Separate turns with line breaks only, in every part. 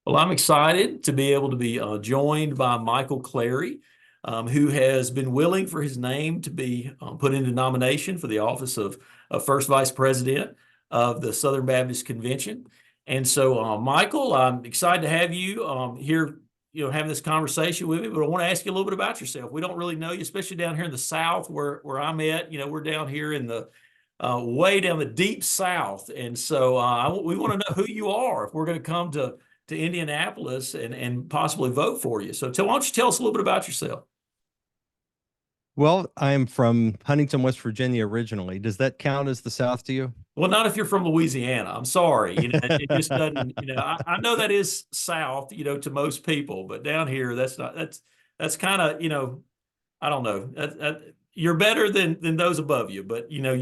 Well, I'm excited to be able to be joined by Michael Clary, who has been willing for his name to be put into nomination for the office of First Vice President of the Southern Baptist Convention. And so, Michael, I'm excited to have you here, having this conversation with me. But I want to ask you a little bit about yourself. We don't really know you, especially down here in the South, where I'm at. We're down here in the way down the deep South, and so we want to know who you are if we're going to come to Indianapolis and possibly vote for you. So why don't you tell us a little bit about yourself?
Well, I'm from Huntington, West Virginia originally. Does that count as the South to you?
Well, not if you're from Louisiana. I'm sorry. It just doesn't, I know that is South, to most people, but down here, that's not, that's kind of, I don't know. You're better than those above you, but you're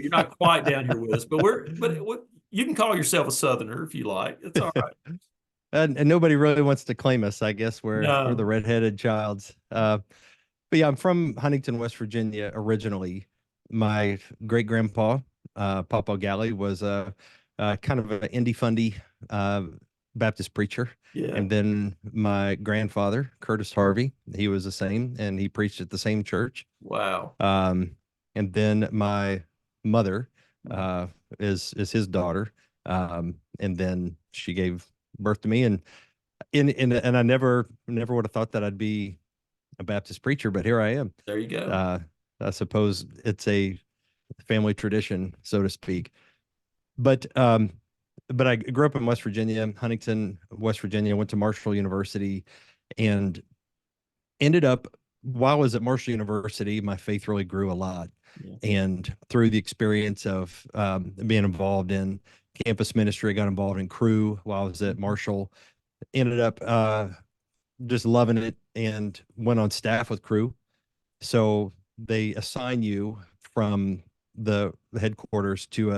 not quite down here with us, but you can call yourself a Southerner if you like. It's all right.
And nobody really wants to claim us, I guess. We're the
No.
redheaded childs. But yeah, I'm from Huntington, West Virginia originally. My great grandpa, Papa Galley, was a kind of an indie fundy Baptist preacher.
Yeah.
And then my grandfather, Curtis Harvey, he was the same, and he preached at the same church.
Wow.
And then my mother is his daughter, and then she gave birth to me, and I never would have thought that I'd be a Baptist preacher, but here I am.
There you go.
I suppose it's a family tradition, so to speak. But I grew up in West Virginia, Huntington, West Virginia. Went to Marshall University, and ended up while I was at Marshall University, my faith really grew a lot.
Yeah.
And through the experience of being involved in campus ministry, I got involved in crew while I was at Marshall. Ended up just loving it and went on staff with crew. So they assign you from the headquarters to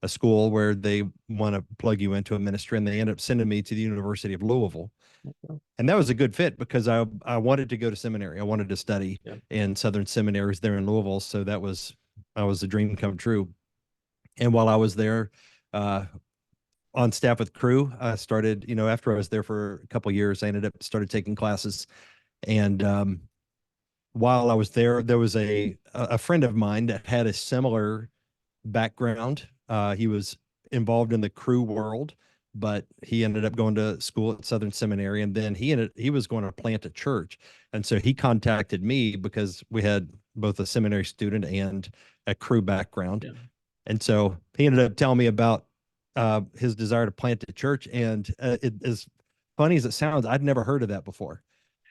a school where they want to plug you into a ministry, and they end up sending me to the University of Louisville. And that was a good fit because I wanted to go to seminary. I wanted to study in Southern seminaries there in Louisville. So that was a dream come true. And while I was there, on staff with crew, I started, after I was there for a couple of years, I ended up started taking classes. And while I was there was a friend of mine that had a similar background. He was involved in the crew world, but he ended up going to school at Southern Seminary, and then he was going to plant a church. And so he contacted me because we had both a seminary student and a crew background.
Yeah.
And so he ended up telling me about his desire to plant a church. And it, as funny as it sounds, I'd never heard of that before.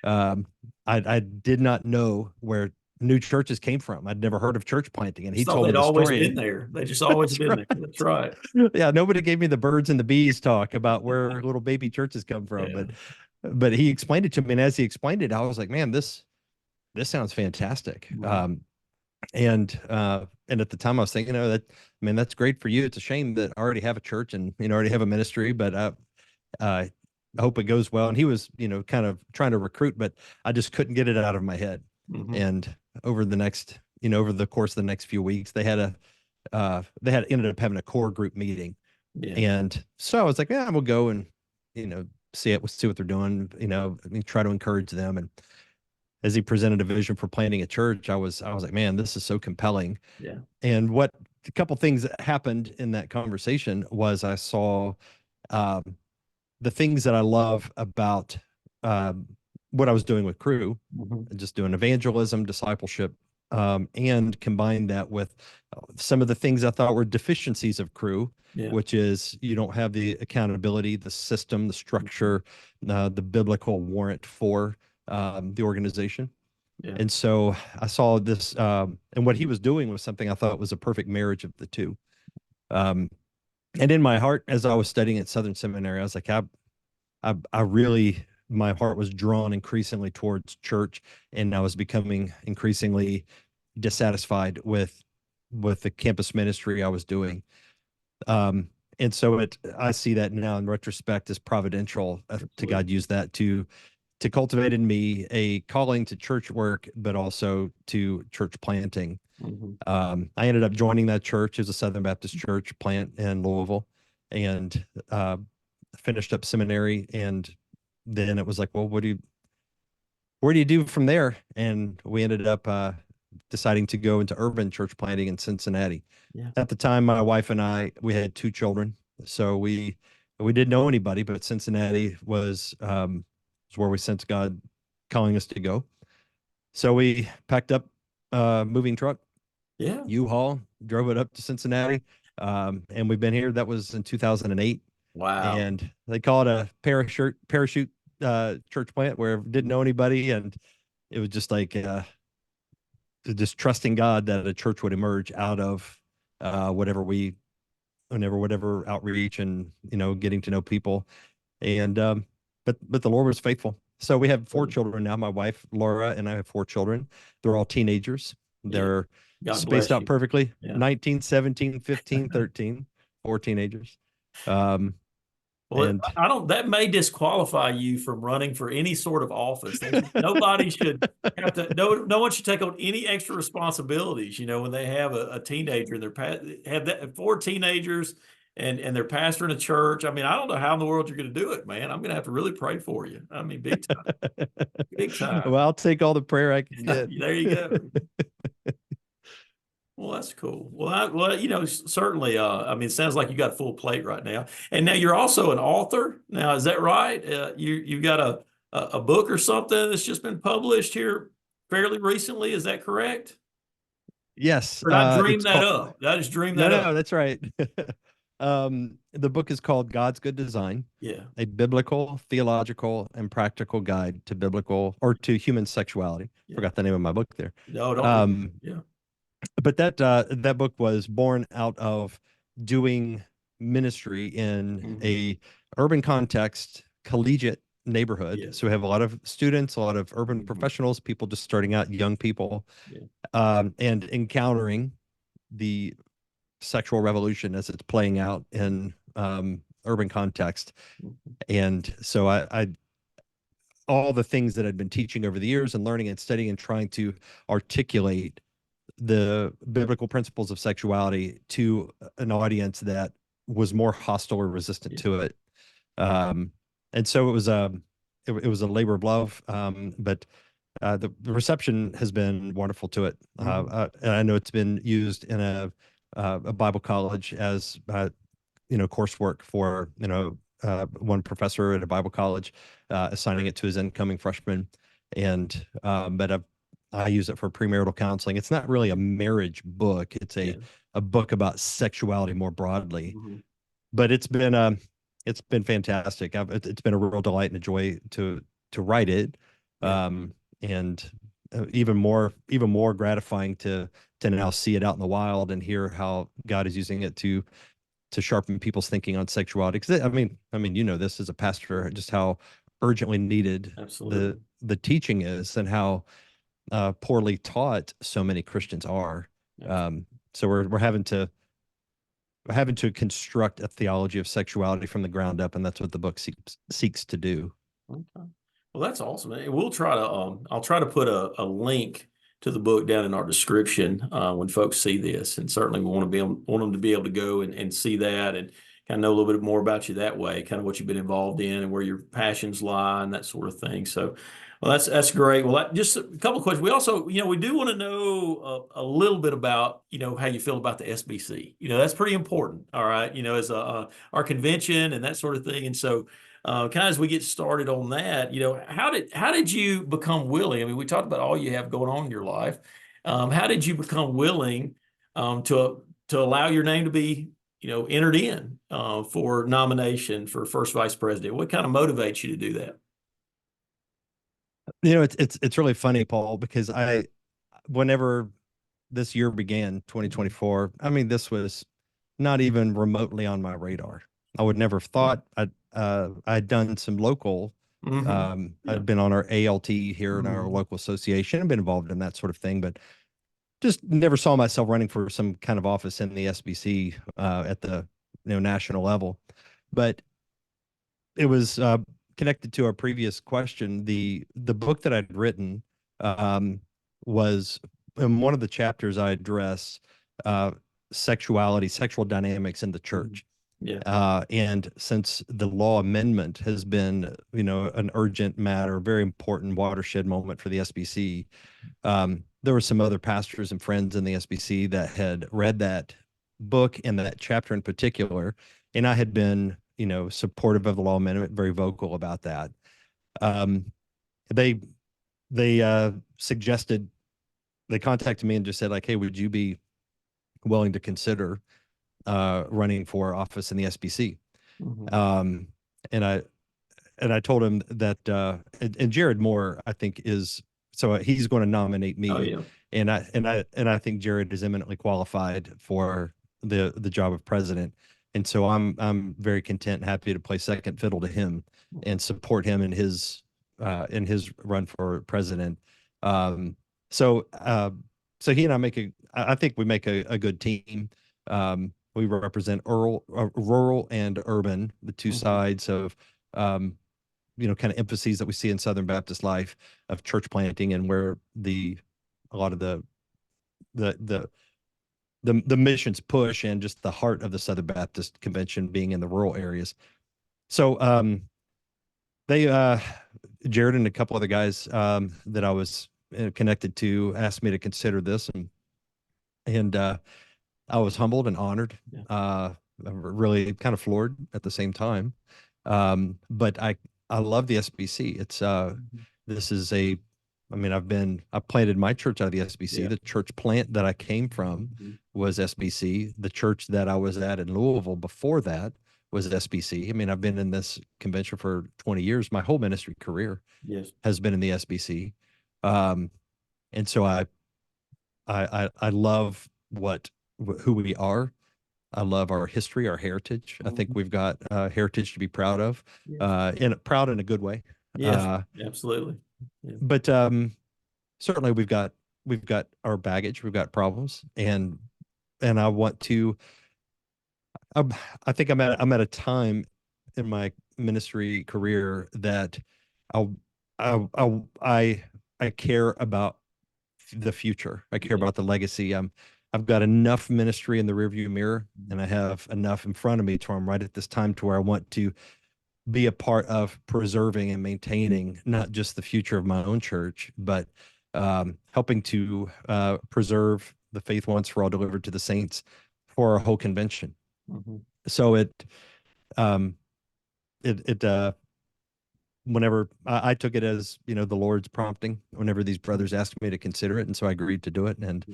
I did not know where new churches came from. I'd never heard of church planting, and he told me
They'd
the
always
story.
been there. They just always been
Right.
there. That's right.
Yeah, nobody gave me the birds and the bees talk about where little baby churches come from,
Yeah.
but he explained it to me, and as he explained it, I was like, man, this sounds fantastic.
Right.
And at the time I was thinking, that's great for you. It's a shame that I already have a church and already have a ministry, but I hope it goes well. And he was, kind of trying to recruit, but I just couldn't get it out of my head.
Mm-hmm.
And over the course of the next few weeks, they had ended up having a core group meeting.
Yeah.
And so I was like, yeah, we'll go and, see what they're doing, try to encourage them. And as he presented a vision for planting a church, I was like, man, this is so compelling.
Yeah.
And a couple things that happened in that conversation was I saw the things that I love about what I was doing with crew, just doing evangelism, discipleship, and combine that with some of the things I thought were deficiencies of crew, which is you don't have the accountability, the system, the structure, the biblical warrant for the organization.
Yeah.
And so I saw this, and what he was doing was something I thought was a perfect marriage of the two. And in my heart, as I was studying at Southern Seminary, I was like, I really, my heart was drawn increasingly towards church, and I was becoming increasingly dissatisfied with the campus ministry I was doing. And so I see that now in retrospect as providential to God use that to cultivate in me a calling to church work, but also to church planting. I ended up joining that church as a Southern Baptist church plant in Louisville, and finished up seminary, and then it was like, well, where do you do from there? And we ended up deciding to go into urban church planting in Cincinnati.
Yeah.
At the time, my wife and I, we had 2 children, so we didn't know anybody, but Cincinnati was where we sensed God calling us to go. So we packed up a moving truck,
Yeah.
U-Haul, drove it up to Cincinnati, and we've been here. That was in 2008,
Wow.
and they call it a parachute church plant where didn't know anybody, and it was just like just trusting God that a church would emerge out of whatever outreach and getting to know people, and but the Lord was faithful. So we have 4 children now. My wife Laura and I have 4 children. They're all teenagers.
Yeah.
They're
God
spaced
bless
out
you.
perfectly.
Yeah.
19, 17, 15, 13, 4 teenagers.
Well,
And
that may disqualify you from running for any sort of office. Nobody should have to, no one should take on any extra responsibilities, when they have a teenager and have that 4 teenagers and they're pastoring a church. I mean, I don't know how in the world you're going to do it, man. I'm going to have to really pray for you. I mean, big time, big time.
well, I'll take all the prayer I can get.
There you go. Well, that's cool. Well, certainly, I mean, it sounds like you got a full plate right now. And now you're also an author. Now, is that right? You've got a book or something that's just been published here fairly recently. Is that correct?
Yes,
Or did I dream
it's
that
called.
up? Did I just dream
No,
that
no,
up?
that's right. The book is called God's Good Design,
Yeah.
a biblical, theological, and practical guide to biblical or to human sexuality.
Yeah.
Forgot the name of my book there.
No, don't. Yeah.
But that book was born out of doing ministry in a urban context, collegiate neighborhood.
Yeah.
So we have a lot of students, a lot of urban
Mhm.
professionals, people just starting out, young people,
Yeah.
and encountering the sexual revolution as it's playing out in urban context.
Mhm.
And so I all the things that I'd been teaching over the years and learning and studying and trying to articulate the biblical principles of sexuality to an audience that was more hostile or resistant to it. And so it was a labor of love, but the reception has been wonderful to it. And I know it's been used in a Bible college as coursework for one professor at a Bible college assigning it to his incoming freshmen, and but I use it for premarital counseling. It's not really a marriage book; it's a book about sexuality more broadly. But it's been fantastic. It's been a real delight and a joy to write it, and even more gratifying to now see it out in the wild and hear how God is using it to sharpen people's thinking on sexuality. Because I mean, this as a pastor, just how urgently needed the teaching is, and how poorly taught so many Christians are. So we're having to construct a theology of sexuality from the ground up, and that's what the book seeks to do.
Okay. Well, that's awesome. And we'll try to I'll try to put a link to the book down in our description when folks see this, and certainly we want them to be able to go and see that and kind of know a little bit more about you that way, kind of what you've been involved in and where your passions lie and that sort of thing. So, well, that's great. Well, just a couple of questions. We also, we do want to know a little bit about, how you feel about the SBC. That's pretty important. All right. As our convention and that sort of thing. And so, kind of as we get started on that, how did you become willing? I mean, we talked about all you have going on in your life. How did you become willing to allow your name to be, entered in for nomination for first vice president? What kind of motivates you to do that?
It's really funny, Paul, because whenever this year began, 2024, I mean, this was not even remotely on my radar. I would never have thought I'd done some local. I'd been on our ALT here in our local association. I've been involved in that sort of thing, but just never saw myself running for some kind of office in the SBC at the national level. But it was connected to our previous question. The book that I'd written was in one of the chapters I address sexuality, sexual dynamics in the church.
Yeah.
And since the law amendment has been, an urgent matter, very important watershed moment for the SBC, there were some other pastors and friends in the SBC that had read that book and that chapter in particular, and I had been, supportive of the law amendment, very vocal about that. Um, they suggested, they contacted me and just said like, "Hey, would you be willing to consider running for office in the SBC?"
Mhm.
Um, and I told him that, and Jared Moore, I think, is, so he's going to nominate
Oh,
me,
yeah.
and I think Jared is eminently qualified for the job of president, and so I'm very content and happy to play second fiddle to him and support him in his run for president. Um, so so he and I I think we make a good team. We represent rural and urban, the two
Mhm.
sides of, um, kind of emphases that we see in Southern Baptist life of church planting, and where a lot of the the the missions push, and just the heart of the Southern Baptist Convention being in the rural areas. So they Jared and a couple other guys that I was connected to asked me to consider this, and I was humbled and honored.
Yeah.
Really kind of floored at the same time. But I love the SBC.
Mhm.
This is I mean, I've planted my church out of the SBC.
Yeah.
The church plant that I came from
Mhm.
was SBC. The church that I was at in Louisville before that was SBC. I mean, I've been in this convention for 20 years. My whole ministry career
Yes.
has been in the SBC. Um, and so I love who we are. I love our history, our heritage. I think
Mhm.
we've got heritage to be proud of,
Yes.
and proud in a good way.
Yes.
Uh,
Absolutely. Yeah.
but certainly we've got our baggage, we've got problems, and I want to. I'm, I think I'm at a time in my ministry career that I'll, I I care about the future. I care
Yeah.
about the legacy. I've got enough ministry in the rearview mirror, and I have enough in front of me to I'm right at this time to where I want to be a part of preserving and maintaining not just the future of my own church, but helping to preserve the faith once for all delivered to the saints for our whole convention.
Mhm.
So um, it whenever I took it as, the Lord's prompting, whenever these brothers asked me to consider it, and so I agreed to do it. And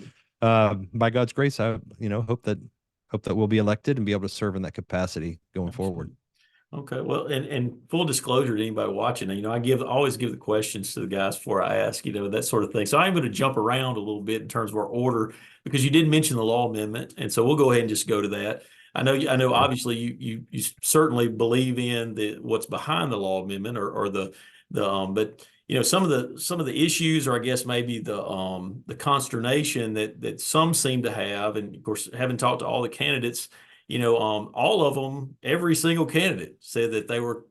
Yeah.
by God's grace, I hope that we'll be elected and be able to serve in that capacity going forward.
Absolutely. Okay, well, and full disclosure to anybody watching, always give the questions to the guys before I ask, that sort of thing. So I'm going to jump around a little bit in terms of our order because you did mention the law amendment, and so we'll go ahead and just go to that. I know
Sure.
obviously you certainly believe in what's behind the law amendment or but some of the issues, or I guess maybe the consternation that some seem to have, and of course having talked to all the candidates, all of them, every single candidate said that they were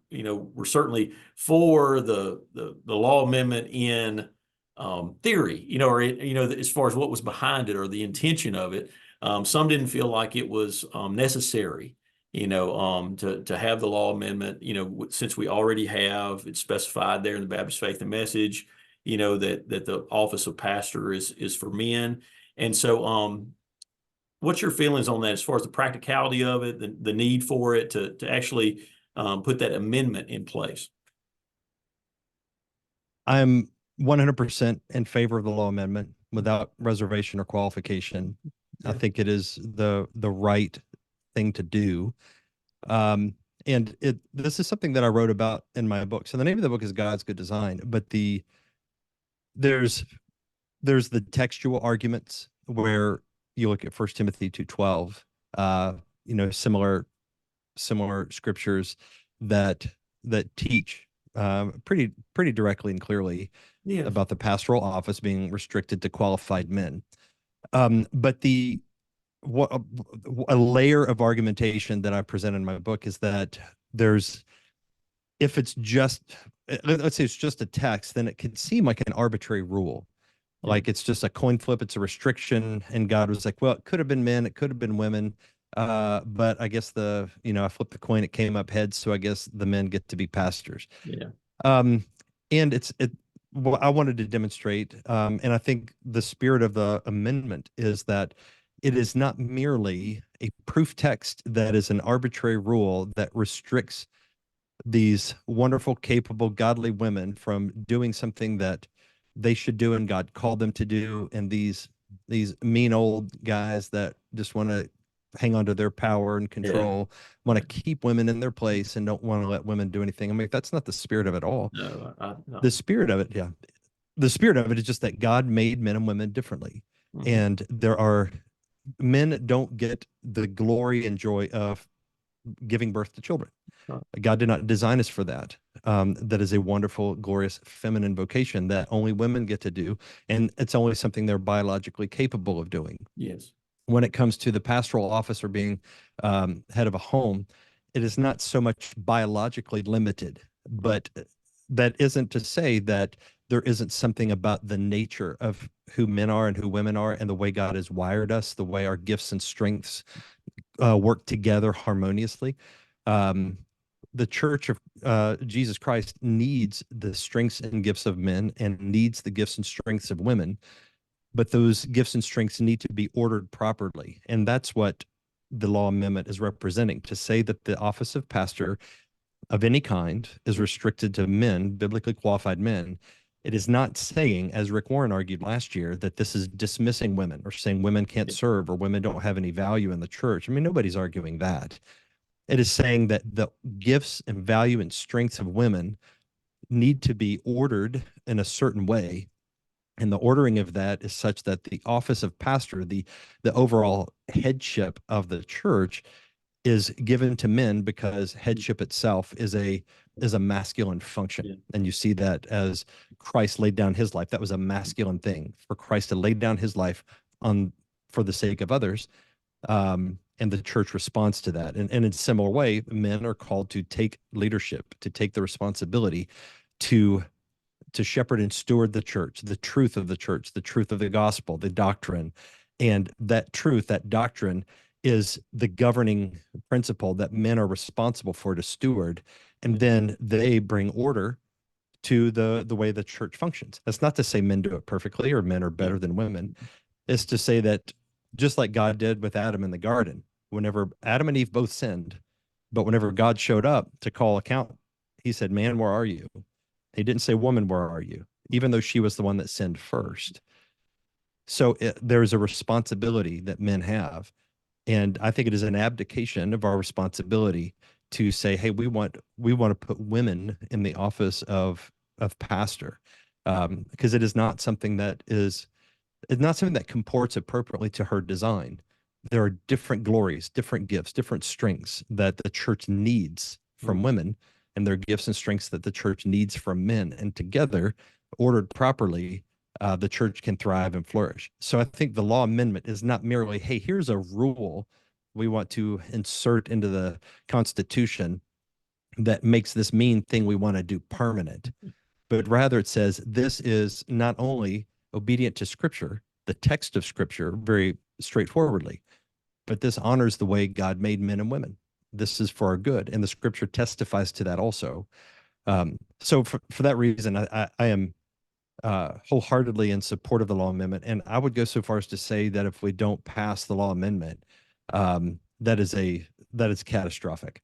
certainly for the law amendment in theory, as far as what was behind it or the intention of it. Some didn't feel like it was necessary, to have the law amendment, since we already have it specified there in the Baptist Faith and Message, that the office of pastor is for men. And so, what's your feelings on that as far as the practicality of it, the need for it to actually put that amendment in place?
I'm 100% in favor of the law amendment without reservation or qualification. I
Yeah.
think it is the right thing to do. Um, and this is something that I wrote about in my book. So the name of the book is God's Good Design, but there's there's the textual arguments where you look at First Timothy 2:12, similar scriptures that teach pretty directly and clearly
Yes.
about the pastoral office being restricted to qualified men. But what a layer of argumentation that I present in my book is that there's if it's just let's say it's just a text, then it can seem like an arbitrary rule.
Yeah.
Like it's just a coin flip, it's a restriction, and God was like, well, it could have been men, it could have been women. But I guess I flipped the coin, it came up heads, so I guess the men get to be pastors.
Yeah.
Um, and well, I wanted to demonstrate, and I think the spirit of the amendment is that it is not merely a proof text that is an arbitrary rule that restricts these wonderful, capable, godly women from doing something that they should do and God called them to do, and these mean old guys that just want to hang on to their power and
Yeah.
control, want to keep women in their place and don't want to let women do anything. I mean, that's not the spirit of it all.
No,
The
no.
spirit of it, yeah. The spirit of it is just that God made men and women differently.
Mhm.
And men don't get the glory and joy of giving birth to children.
Uh,
God did not design us for that. That is a wonderful, glorious feminine vocation that only women get to do. And it's only something they're biologically capable of doing.
yes.
When it comes to the pastoral office or being head of a home, it is not so much biologically limited, but that isn't to say that there isn't something about the nature of who men are and who women are and the way God has wired us, the way our gifts and strengths work together harmoniously. Um, the Church of Jesus Christ needs the strengths and gifts of men and needs the gifts and strengths of women, but those gifts and strengths need to be ordered properly. And that's what the law amendment is representing, to say that the office of pastor of any kind is restricted to men, biblically qualified men. It is not saying, as Rick Warren argued last year, that this is dismissing women or saying women can't
Yeah.
serve or women don't have any value in the church. I mean, nobody's arguing that. It is saying that the gifts and value and strengths of women need to be ordered in a certain way. And the ordering of that is such that the office of pastor, the overall headship of the church, is given to men because headship itself is a masculine function.
Yeah.
And you see that as Christ laid down his life. That was a masculine thing for Christ to lay down his life on for the sake of others. And the church responds to that. And in a similar way, men are called to take leadership, to take the responsibility to shepherd and steward the church, the truth of the church, the truth of the gospel, the doctrine. And that truth, that doctrine is the governing principle that men are responsible for to steward. And then they bring order to the way the church functions. That's not to say men do it perfectly or men are
Yeah.
better than women. It's to say that just like God did with Adam in the garden, whenever Adam and Eve both sinned, but whenever God showed up to call account, he said, "Man, where are you?" He didn't say, "Woman, where are you?" Even though she was the one that sinned first. So there's a responsibility that men have. And I think it is an abdication of our responsibility to say, hey, we want to put women in the office of pastor. Because it is not something that is it's not something that comports appropriately to her design. There are different glories, different gifts, different strengths that the church needs from women, and there are gifts and strengths that the church needs from men. And together, ordered properly, the church can thrive and flourish. So I think the law amendment is not merely, hey, here's a rule we want to insert into the Constitution that makes this mean thing we want to do permanent, but rather it says this is not only obedient to Scripture, the text of Scripture, very straightforwardly, but this honors the way God made men and women. This is for our good, and the Scripture testifies to that also. So for that reason, I am wholeheartedly in support of the law amendment, and I would go so far as to say that if we don't pass the law amendment, that is catastrophic,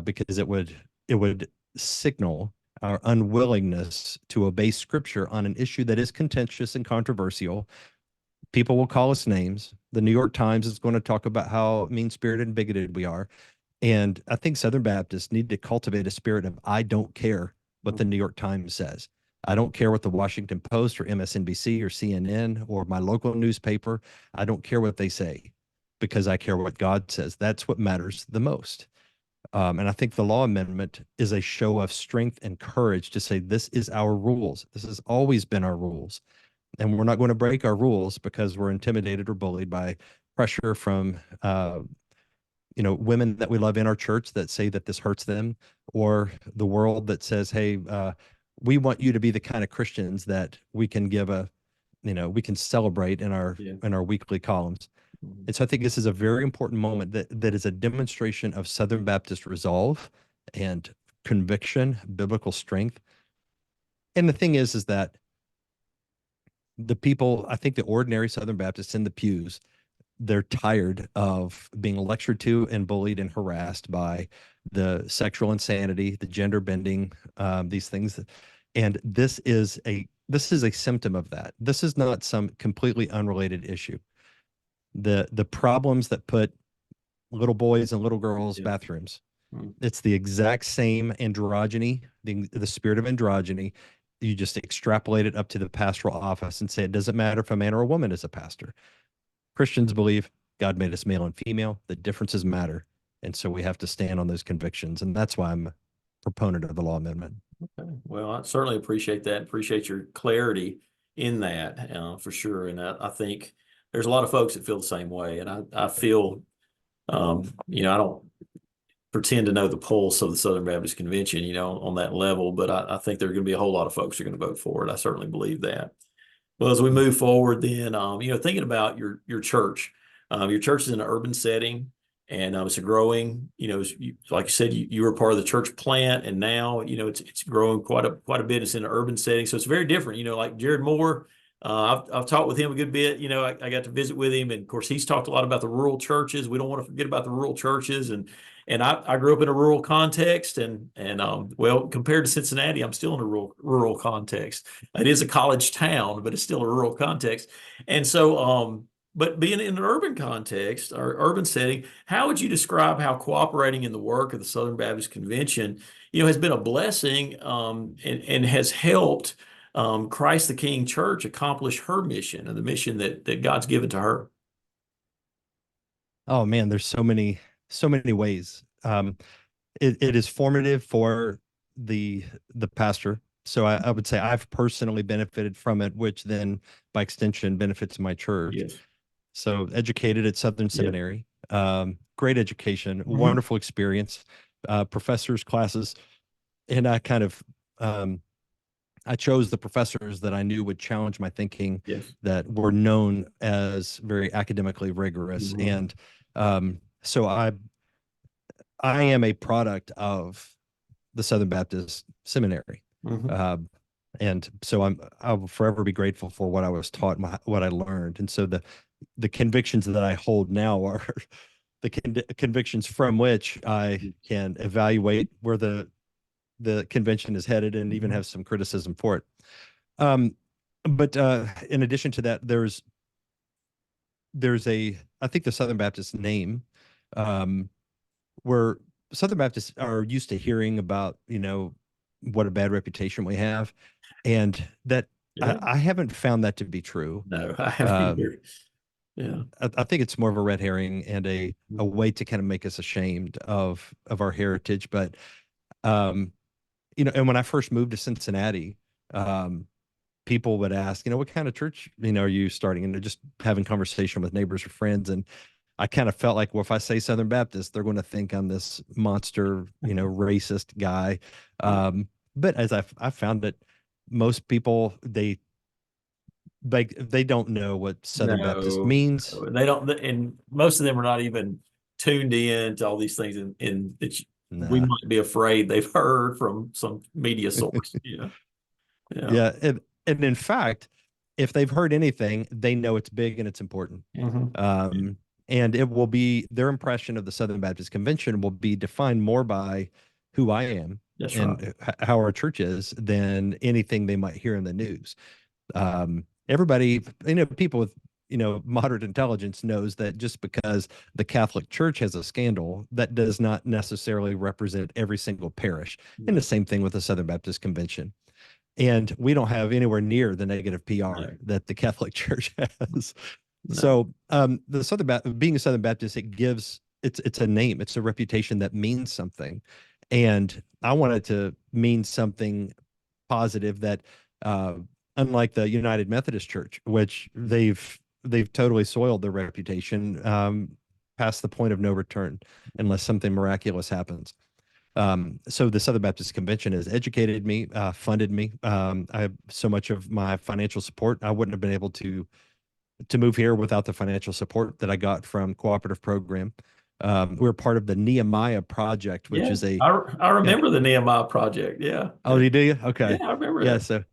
because it would signal our unwillingness to obey Scripture on an issue that is contentious and controversial. People will call us names. The New York Times is going to talk about how mean-spirited and bigoted we are. And I think Southern Baptists need to cultivate a spirit of I don't care what the New York Times says. I don't care what the Washington Post or MSNBC or CNN or my local newspaper, I don't care what they say, because I care what God says. That's what matters the most. And I think the law amendment is a show of strength and courage to say, this is our rules. This has always been our rules. And we're not going to break our rules because we're intimidated or bullied by pressure from women that we love in our church that say that this hurts them, or the world that says, hey, we want you to be the kind of Christians that we can give we can celebrate in our
Yeah.
weekly columns.
Mhm.
And so I think this is a very important moment that is a demonstration of Southern Baptist resolve and conviction, biblical strength. And the thing is that the people, I think the ordinary Southern Baptists in the pews, they're tired of being lectured to and bullied and harassed by the sexual insanity, the gender bending, these things. And this is a symptom of that. This is not some completely unrelated issue. The problems that put little boys and little girls
Yeah.
bathrooms,
Mhm.
it's the exact same androgyny, the spirit of androgyny. You just extrapolate it up to the pastoral office and say it doesn't matter if a man or a woman is a pastor. Christians believe God made us male and female. The differences matter. And so we have to stand on those convictions. And that's why I'm a proponent of the law amendment.
Okay. Well, I certainly appreciate that. Appreciate your clarity in that, for sure. And I think there's a lot of folks that feel the same way. And I feel, I don't pretend to know the pulse of the Southern Baptist Convention, on that level, but I think there are going to be a whole lot of folks who are going to vote for it. I certainly believe that. Well, as we move forward, then thinking about your church is in an urban setting, and it's a growing. Like you said, you were part of the church plant, and now it's growing quite a bit. It's in an urban setting, so it's very different. Like Jared Moore, I've talked with him a good bit. I got to visit with him, and of course, he's talked a lot about the rural churches. We don't want to forget about the rural churches, and I grew up in a rural context, and well, compared to Cincinnati, I'm still in a rural context. It is a college town, but it's still a rural context. And so, but being in an urban context or urban setting, how would you describe how cooperating in the work of the Southern Baptist Convention, has been a blessing, and has helped Christ the King Church accomplish her mission and the mission that God's given to her?
Oh man, there's so many ways. It is formative for the the pastor. So I would say I've personally benefited from it, which then by extension benefits my church.
Yes.
So educated at Southern
Yeah.
Seminary, great education,
Hmm.
wonderful experience, professors, classes, and um, I chose the professors that I knew would challenge my thinking,
Yes.
that were known as very academically rigorous,
Hmm.
and so I am a product of the Southern Baptist Seminary.
Hmm.
Uh, and so I will forever be grateful for what I was taught, what I learned. And so the convictions that I hold now are the convictions from which I can evaluate where the convention is headed and even have some criticism for it. Um, but in addition to that, there's I think the Southern Baptist name, um, where Southern Baptists are used to hearing about, what a bad reputation we have, and that
Yeah.
I haven't found that to be true.
No, I haven't
Um,
either. Yeah.
I think it's more of a red herring and a way to kind of make us ashamed of our heritage. But um, and when I first moved to Cincinnati, um, people would ask, what kind of church, are you starting? And they're just having conversation with neighbors or friends. And I kind of felt like, well, if I say Southern Baptist, they're going to think I'm this monster, racist guy. But as I found that most people, they don't know what Southern Baptist
No,
means.
they don't, and most of them are not even tuned in to all these things, and we
Nah.
might be afraid they've heard from some media source. Yeah, yeah.
Yeah. And in fact, if they've heard anything, they know it's big and it's important.
Hmm.
Um, and it will be their impression of the Southern Baptist Convention will be defined more by who I am
That's right.
and how our church is than anything they might hear in the news. Everybody, people with, moderate intelligence knows that just because the Catholic Church has a scandal, that does not necessarily represent every single parish. And the
No,
same thing with the Southern Baptist Convention. And we don't have anywhere near the negative
no,
PR that the Catholic Church has.
no.
So the being a Southern Baptist, it's a name, it's a reputation that means something, and I wanted to mean something positive that, uh, unlike the United Methodist Church, which they've totally soiled their reputation, past the point of no return, unless something miraculous happens. So the Southern Baptist Convention has educated me, funded me. I have so much of my financial support. I wouldn't have been able to to move here without the financial support that I got from cooperative program. We were part of the Nehemiah project, which
Yeah,
is a
I
yeah.
remember the Nehemiah project. Yeah,
Oh, you do?
yeah,
Okay.
I remember
Yeah,
that.
so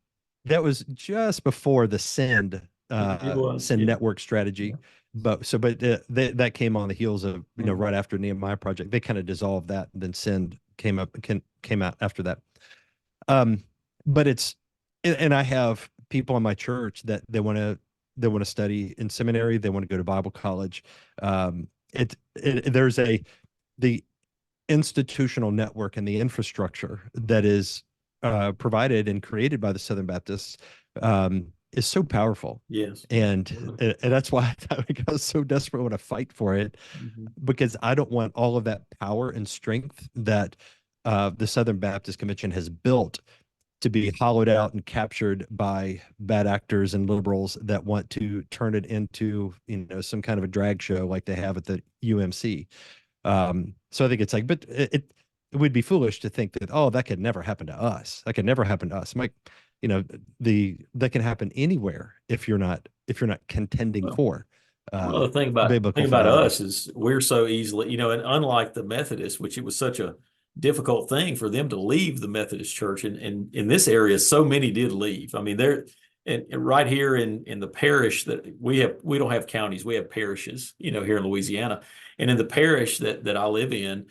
that was just before the
It was.
Send
Yeah,
network strategy. But that came on the heels of,
Mhm.
right after Nehemiah project. They kind of dissolved that, and then Send came out after that. Um, but and I have people in my church that they want to study in seminary, they want to go to Bible college. There's the institutional network and the infrastructure that is provided and created by the Southern Baptists is so powerful.
Yes.
And that's why I was so desperate want to fight for it,
Mhm.
because I don't want all of that power and strength that the Southern Baptist Convention has built to be hollowed out and captured by bad actors and liberals that want to turn it into, some kind of a drag show like they have at the UMC. So I think it's like, but it would be foolish to think that, oh, that could never happen to us. That could never happen to us. Like, that can happen anywhere if you're not contending
Well,
for
well,
uh
the
biblical
thing about
fidelity.
us is we're so easily, and unlike the Methodists, which it was such a difficult thing for them to leave the Methodist Church, and in this area, so many did leave. I mean, and right here in the parish that we don't have counties, we have parishes, here in Louisiana, and in the parish that I live in,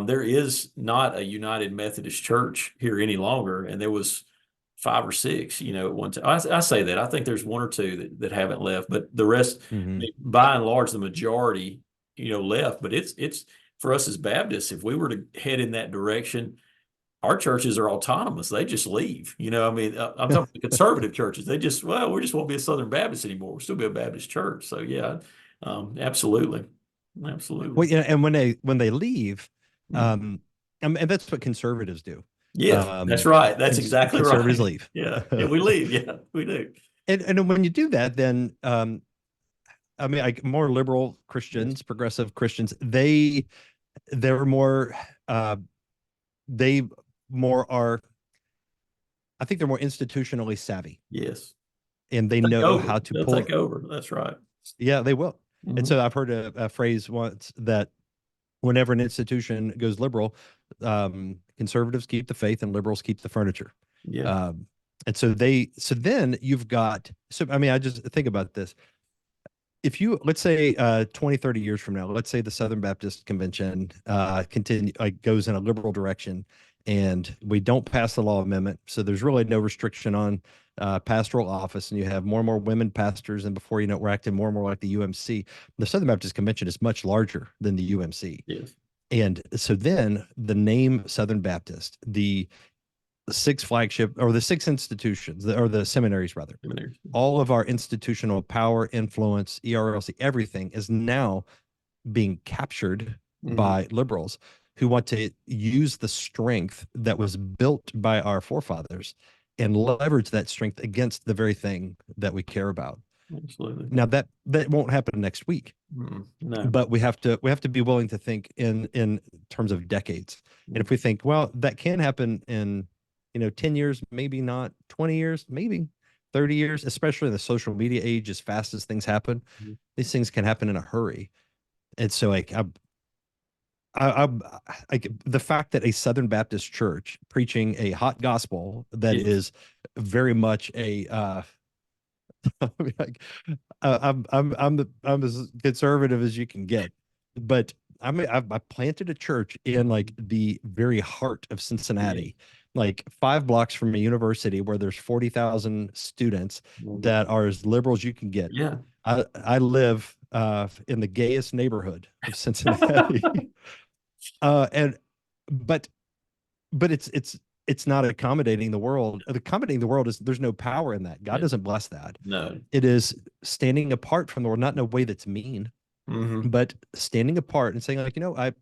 there is not a United Methodist Church here any longer, and there was five or six, at one time. I say that. I think there's one or two that haven't left, but the rest,
Hmm.
by and large, the majority, left. But it's for us as Baptists, if we were to head in that direction, our churches are autonomous. They just leave. I mean, I'm talking about conservative churches. We just won't be a Southern Baptist anymore. We'll still be a Baptist church. So yeah, absolutely, absolutely.
Well, yeah, and when they leave,
Mhm.
um, and that's what conservatives do.
Yeah, that's right. That's exactly
Conservatives
right.
leave.
Yeah, yeah, we leave. Yeah, we do.
And when you do that, then I mean, like more liberal
Yes,
Christians, progressive Christians, they're more uh they more are I think they're more institutionally savvy,
yes.
and they
Take
know
over.
how to
They'll
pull.
take over. That's right.
Yeah, they will. And
Hmm.
so I've heard a phrase once that whenever an institution goes liberal, conservatives keep the faith and liberals keep the furniture.
Yeah.
Um, and so then you've got, so I mean, I just think about this. If you, let's say 20, 30 years from now, let's say the Southern Baptist Convention goes in a liberal direction, and we don't pass the law amendment, so there's really no restriction on pastoral office, and you have more and more women pastors, and before you know it, we're acting more and more like the UMC. The Southern Baptist Convention is much larger than the UMC.
Yes.
And so then the name Southern Baptist, the six flagship or the six institutions, or the seminaries rather,
Seminaries.
all of our institutional power, influence, ERLC, everything is now being captured
Hmm.
by liberals who want to use the strength that was built by our forefathers and leverage that strength against the very thing that we care about.
Absolutely.
Now that won't happen next week,
No.
but we have to be willing to think in terms of decades. And if we think, well, that can happen in 10 years, maybe not 20 years, maybe 30 years, especially in the social media age, as fast as things happen,
Mhm.
these things can happen in a hurry. And so like I, the fact that a Southern Baptist church preaching a hot gospel that
Yes.
is very much a like, I'm as conservative as you can get, but I planted a church in like the very heart of
Yeah.
Cincinnati, like 5 blocks from a university where there's 40,000 students
Mhm.
that are as liberal as you can get.
Yeah.
I live in the gayest neighborhood of Cincinnati, and but it's not accommodating the world. Accommodating the world is, there's no power in that. God
Yeah.
doesn't bless that.
No.
It is standing apart from the world, not in a way that's mean,
Hmm.
but standing apart and saying, like, I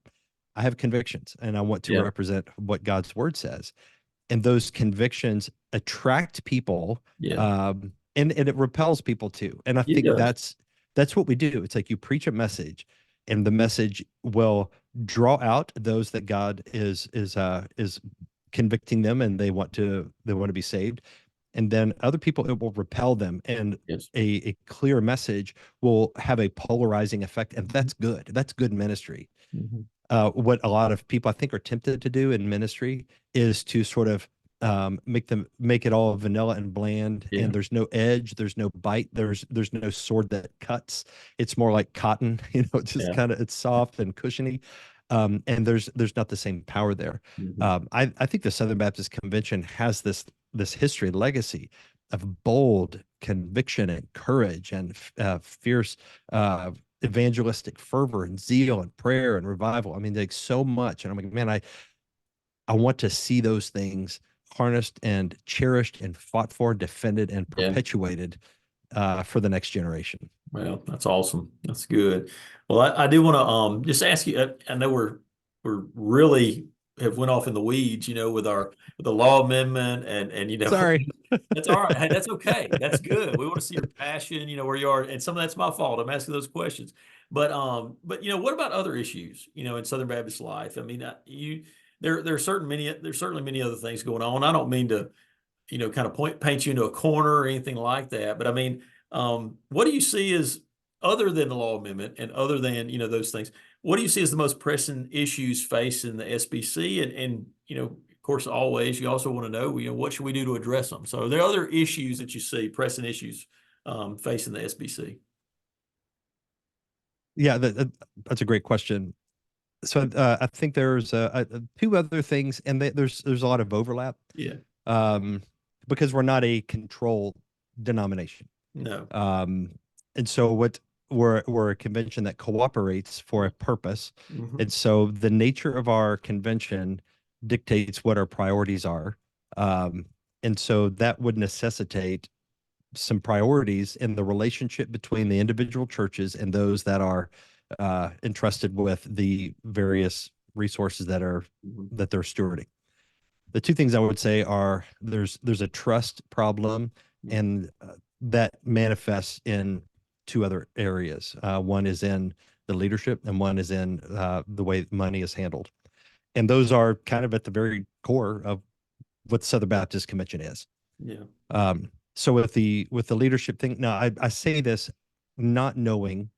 have convictions and I want to
Yeah.
represent what God's word says. And those convictions attract people,
Yeah.
and it repels people too. And I
It
think
does.
that's what we do. It's like you preach a message, and the message will draw out those that God is convicting them, and they want to be saved. and then other people, it will repel them. And
Yes.
a clear message will have a polarizing effect. And that's good. That's good ministry.
Mhm.
What a lot of people I think are tempted to do in ministry is to sort of make it all vanilla and bland,
Yeah.
and there's no edge, there's no bite, there's no sword that cuts. It's more like cotton, it's just
Yeah.
kind of, it's soft and cushiony. And there's not the same power there.
Mhm.
I think the Southern Baptist Convention has this history, legacy of bold conviction and courage and fierce evangelistic fervor and zeal and prayer and revival. I mean, like so much. And I'm like, man, I want to see those things harnessed and cherished and fought for, defended and
Yeah.
perpetuated for the next generation.
Well, that's awesome. That's good. Well, I do want to just ask you. I know we're really have went off in the weeds, with with the law amendment and
Sorry.
that's all right. Hey, that's okay. That's good. We want to see your passion, where you are, and some of that's my fault. I'm asking those questions, but what about other issues, in Southern Baptist life? I mean, there are there's certainly many other things going on. I don't mean to kind of paint you into a corner or anything like that. But I mean, what do you see as other than the law amendment and other than, those things, what do you see as the most pressing issues facing the SBC? And of course, always, you also want to know, what should we do to address them? So are there other issues that you see, pressing issues, facing the SBC?
Yeah, that's a great question. So I think there's two other things, and there's a lot of overlap,
Yeah.
um, because we're not a control denomination.
No.
Um, and so we're a convention that cooperates for a purpose.
Hmm.
And so the nature of our convention dictates what our priorities are. Um, and so that would necessitate some priorities in the relationship between the individual churches and those that are entrusted with the various resources
Hmm.
that they're stewarding. The two things I would say are there's a trust problem, and that manifests in two other areas. One is in the leadership, and one is in the way money is handled. And those are kind of at the very core of what the Southern Baptist Convention is.
Yeah.
So with the leadership thing, now I say this not knowing.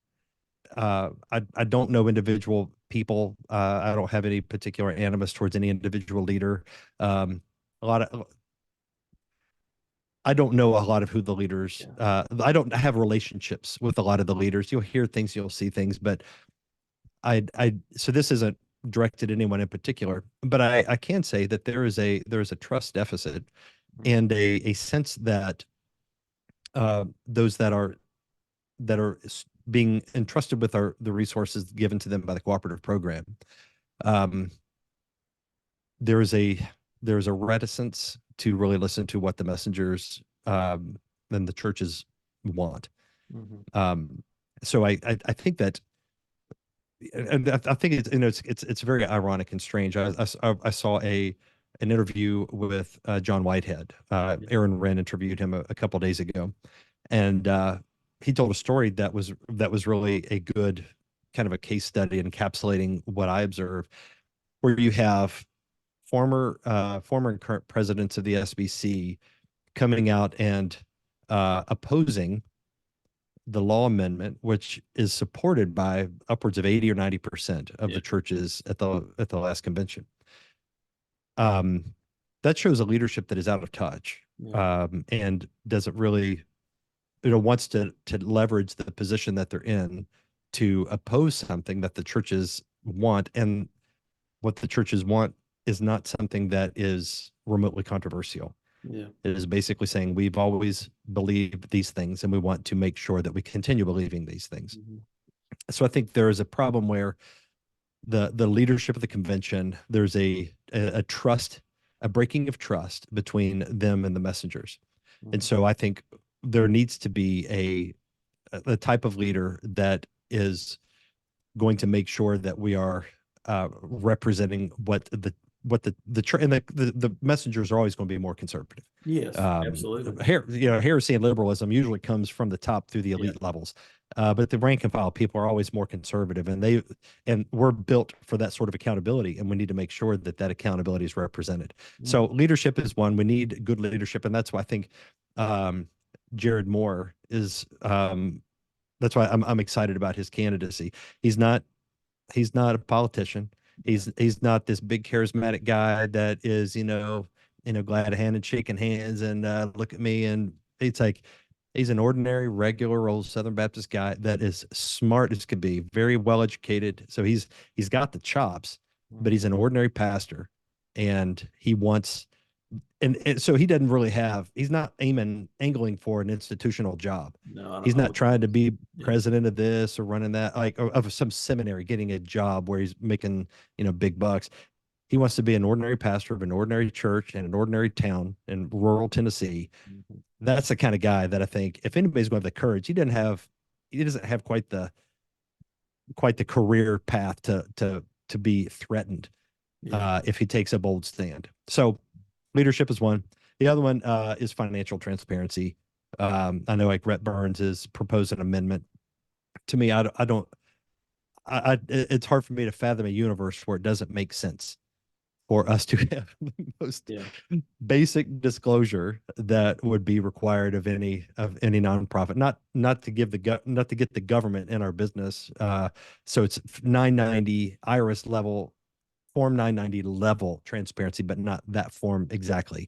I don't know individual people. I don't have any particular animus towards any individual leader. A lot of I don't know a lot of who the leaders.
Yeah.
I don't have relationships with a lot of the leaders. You'll hear things, you'll see things, but so this isn't directed at anyone in particular, but I can say that there is a trust deficit and a sense that those that are being entrusted with the resources given to them by the cooperative program, um, there is a reticence to really listen to what the messengers and the churches want.
Hmm.
Um, so I think that, and I think it's very ironic and strange. I saw an interview with John Whitehead.
Yeah.
Aaron Wren interviewed him a couple days ago, and he told a story that was really a good kind of a case study encapsulating what I observe, where you have former and current presidents of the SBC coming out and opposing the law amendment, which is supported by upwards of 80 or 90% of
Yeah.
the churches at the last convention. Um, that shows a leadership that is out of touch,
Yeah.
and doesn't really, wants to leverage the position that they're in to oppose something that the churches want. And what the churches want is not something that is remotely controversial.
Yeah.
It is basically saying we've always believed these things and we want to make sure that we continue believing these things.
Hmm.
So I think there is a problem where the leadership of the convention, there's a trust, a breaking of trust between them and the messengers. And
Hmm.
so I think there needs to be a type of leader that is going to make sure that we are representing what what the messengers are always going to be more conservative.
Yes, absolutely.
Heresy and liberalism usually comes from the top through the
Yeah.
elite levels. But the rank and file people are always more conservative, and we're built for that sort of accountability, and we need to make sure that that accountability is represented. So leadership is one. We need good leadership, and that's why I think Jared Moore is. That's why I'm excited about his candidacy. He's not a politician. He's not this big charismatic guy that is glad handed shaking hands and look at me, and it's like he's an ordinary regular old Southern Baptist guy that is smart as could be, very well educated. So he's got the chops, but he's an ordinary pastor, and he wants and so he doesn't really he's not angling for an institutional job.
No,
He's not trying to be
yeah.
president of this or running that, like of some seminary, getting a job where he's making, big bucks. He wants to be an ordinary pastor of an ordinary church in an ordinary town in rural Tennessee. That's the kind of guy that I think if anybody's going to have the courage, he doesn't have quite the career path to be threatened if he takes a bold stand. So leadership is one. The other one is financial transparency. I know like Rhett Burns has proposed an amendment. To me, it's hard for me to fathom a universe where it doesn't make sense for us to have the most basic disclosure that would be required of any nonprofit. Not to get the government in our business. So it's 990 IRS level, Form 990 level transparency, but not that form exactly.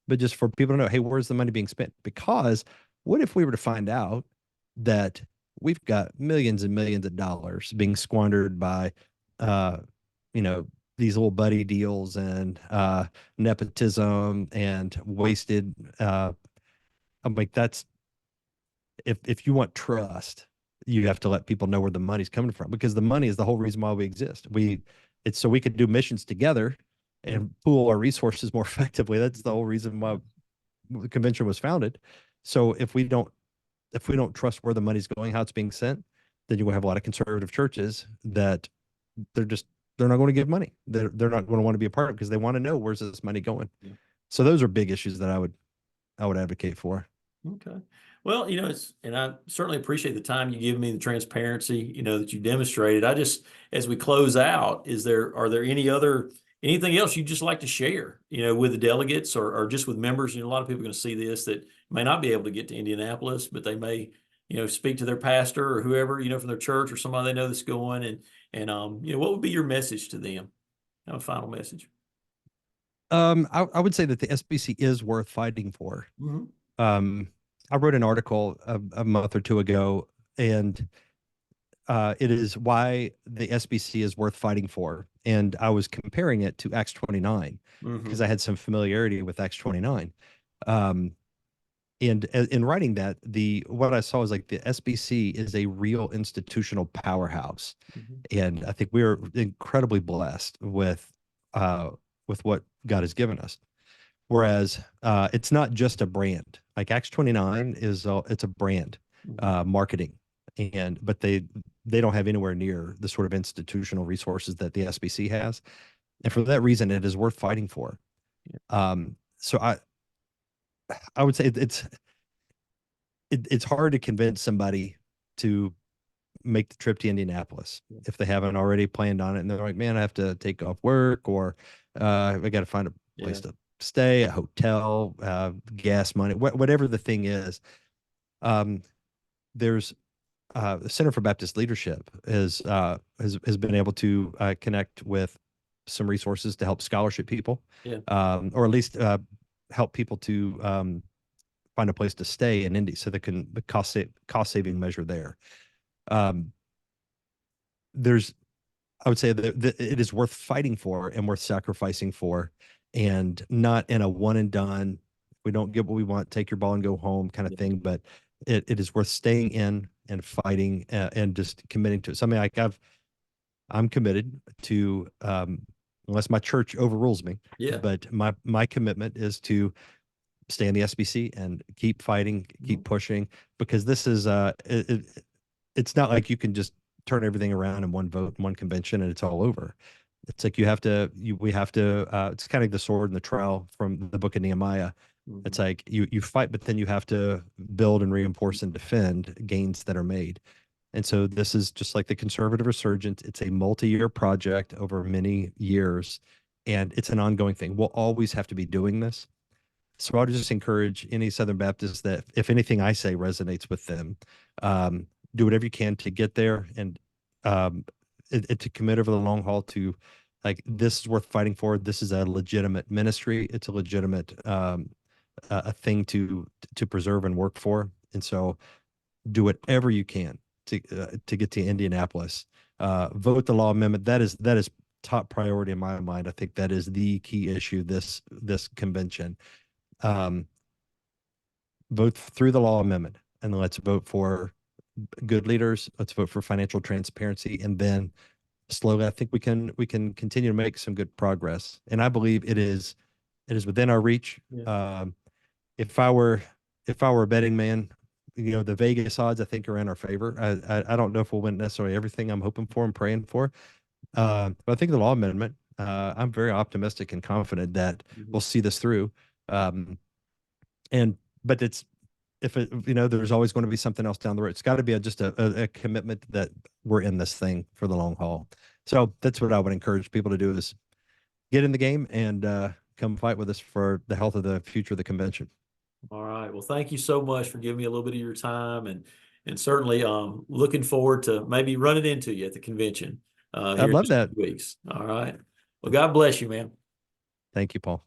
But just for people to know, hey, where's the money being spent? Because what if we were to find out that we've got millions and millions of dollars being squandered by, these little buddy deals and nepotism and wasted. I'm like, that's if you want trust, you have to let people know where the money's coming from, because the money is the whole reason why we exist. It's so we could do missions together and pool our resources more effectively. That's the whole reason why the convention was founded. So if we don't trust where the money's going, how it's being sent, then you're going to have a lot of conservative churches that they're not going to give money. They're not going to want to be a part of it because they want to know where's this money going. Yeah. So those are big issues that I would advocate for.
Okay. Well, and I certainly appreciate the time you give me, the transparency, that you demonstrated. As we close out, are there anything else you'd just like to share, with the delegates or just with members? A lot of people are going to see this that may not be able to get to Indianapolis, but they may, speak to their pastor or whoever, from their church or somebody they know that's going, and what would be your message to them? A final message.
I would say that the SBC is worth fighting for. I wrote an article a month or two ago, and it is why the SBC is worth fighting for. And I was comparing it to Acts 29 because I had some familiarity with Acts 29. And in writing that, what I saw was like the SBC is a real institutional powerhouse. And I think we're incredibly blessed with what God has given us. Whereas it's not just a brand. Like Acts 29 it's a brand, marketing, but they don't have anywhere near the sort of institutional resources that the SBC has, and for that reason, it is worth fighting for. So I would say it's hard to convince somebody to make the trip to Indianapolis if they haven't already planned on it, and they're like, man, I have to take off work, or I got to find a place to stay, a hotel, gas money, whatever the thing is. There's the Center for Baptist Leadership has been able to connect with some resources to help scholarship people, or at least help people to find a place to stay in Indy, so they can the cost saving measure there. I would say that it is worth fighting for and worth sacrificing for, and not in a one and done, we don't get what we want, take your ball and go home kind of thing, but it is worth staying in and fighting and just committing to it. Something like I'm committed to, unless my church overrules me. But my commitment is to stay in the SBC and keep fighting, keep pushing, because this is it's not like you can just turn everything around in one vote, one convention, and it's all over. It's like we have to, it's kind of the sword and the trowel from the book of Nehemiah. It's
Mhm.
like you fight, but then you have to build and reinforce and defend gains that are made. And so this is just like the conservative resurgence. It's a multi-year project over many years, and it's an ongoing thing. We'll always have to be doing this. So I would just encourage any Southern Baptists that if anything I say resonates with them, um, do whatever you can to get there and um, to commit over the long haul to like this is worth fighting for. This is a legitimate ministry. It's a legitimate a thing to preserve and work for. And so do whatever you can to get to Indianapolis. Vote the law amendment. That is top priority in my mind. I think that is the key issue this convention. Um, Vote through the law amendment, and let's vote for good leaders. Let's vote for financial transparency, and then slowly, I think we can continue to make some good progress. And I believe it is within our reach.
Yeah.
If I were a betting man, the Vegas odds I think are in our favor. I don't know if we'll win necessarily everything I'm hoping for and praying for. But I think the law amendment, I'm very optimistic and confident that
Mhm.
we'll see this through. Um, and but it's if it there's always going to be something else down the road. It's got to be just a commitment that we're in this thing for the long haul. So that's what I would encourage people to do is get in the game and come fight with us for the health of the future of the convention.
All right. Well, thank you so much for giving me a little bit of your time, and certainly looking forward to maybe running into you at the convention here
I'd
in
love
just a
that.
few weeks. All right. Well, God bless you, man.
Thank you, Paul.